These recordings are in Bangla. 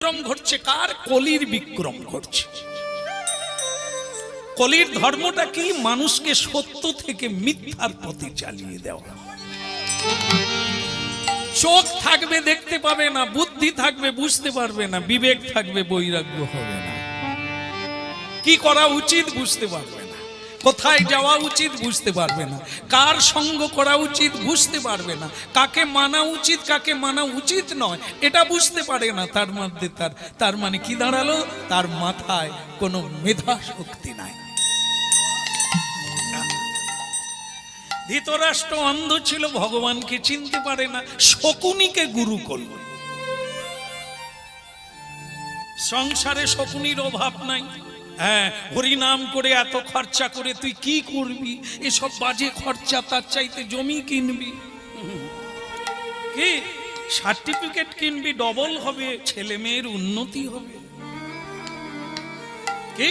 বিক্রম ঘটছে কার? কলির বিক্রম ঘটছে। কলির ধর্মটা কি? মানুষকে সত্য থেকে মিথ্যার পথে চালিয়ে দেওয়া। চোখ থাকবে দেখতে পাবে না, বুদ্ধি থাকবে বুঝতে পারবে না, বিবেক থাকবে বৈরাগ্য হবে না, কি করা উচিত বুঝতে পারবে না, কোথায় যাওয়া উচিত বুঝতে পারবে না, কার সঙ্গ করা উচিত বুঝতে পারবে না, কাকে মানা উচিত কাকে মানা উচিত নয় এটা বুঝতে পারে না। তার মধ্যে তার মানে কি দাঁড়ালো? তার মাথায় কোনো মেধা শক্তি নাই। ধৃতরাষ্ট্র অন্ধ ছিল, ভগবানকে চিনতে পারে না, শকুনিকে গুরু করল। সংসারে শকুনির অভাব নাই। হ্যাঁ, হরিনাম করে এত খরচা করে তুই কি করবি? এসব বাজে খরচা, তার চাইতে জমি কিনবি, কি সার্টিফিকেট কিনবি, ডবল হবে, ছেলে মেয়ের উন্নতি হবে। কি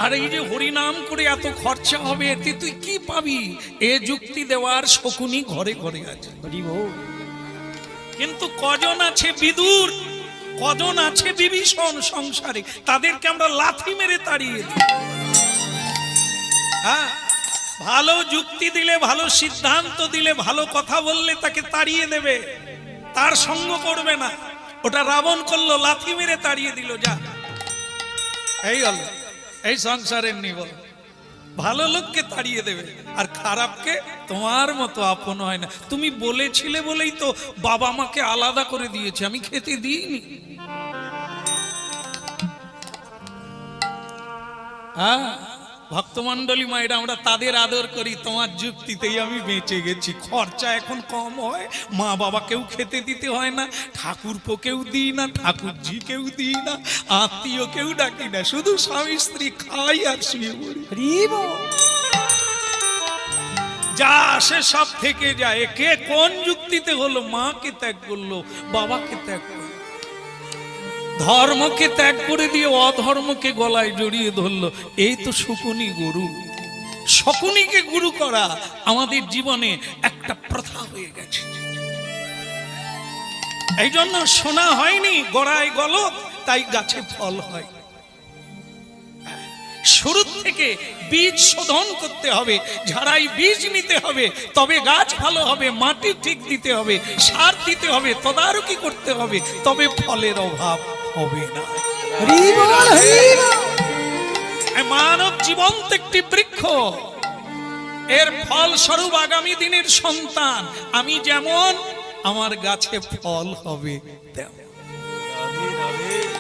আর এই যে হরিনাম করে এত খরচা হবে, এতে তুই কি পাবি? এ যুক্তি দেওয়ার শকুনি ঘরে ঘরে আছে। কিন্তু কজন আছে বিদুর, কজন আছে বিভীষণ সংসারে, তাদেরকে আমরা লাথি মেরে তাড়িয়ে দিই। হ্যাঁ, ভালো যুক্তি দিলে, ভালো সিদ্ধান্ত দিলে, ভালো কথা বললে তাকে তাড়িয়ে দেবে, তার সঙ্গ করবে না। ওটা রাবণ করলো, লাথি মেরে তাড়িয়ে দিল। যা, এই হলো এই সংসারের নিয়ম। ভালো লোককে তাড়িয়ে দেবে আর খারাপকে তোমার মতো আপন হয় না। তুমি বলেছিলে বলেই তো বাবা মাকে আলাদা করে দিয়েছে, আমি খেতে দিইনি। হ্যাঁ, ভক্তমন্ডলী মায়েরা, আমরা তাদের আদর করি, তোমার যুক্তিতেই আমি বেঁচে গেছি। খরচা এখন কম হয়, মা বাবাকেও খেতে দিতে হয় না, ঠাকুরপোকেও দিই না, ঠাকুরজিকেও দিই না, আত্মীয় কেউ ডাকি না, শুধু স্বামী স্ত্রী খাই আর শুয়ে পড়ি। যা আসে সব থেকে যায়। কে কোন যুক্তিতে হলো? মাকে ত্যাগ করলো, বাবাকে ত্যাগ করলো, ধর্মকে ত্যাগ করে দিয়ে অধর্মকে গলায় জড়িয়ে ধরলো। এই তো শকুনি গুরু। শকুনিকে গুরু করা আমাদের জীবনে একটা প্রথা হয়ে গেছে। এই জন্য শোনা হয়নি গোড়ায় গলদ, তাই গাছে ফল হয়। শুরু থেকে বীজ শোধন করতে হবে, ঝাড়াই বীজ নিতে হবে, তবে গাছ ভালো হবে। মাটি ঠিক দিতে হবে, সার দিতে হবে, তদারকি করতে হবে, তবে ফলের অভাব হবে না। মানব জীবন তো একটি বৃক্ষ, এর ফল স্বরূপ আগামী দিনের সন্তান। আমি যেমন, আমার গাছে ফল হবে,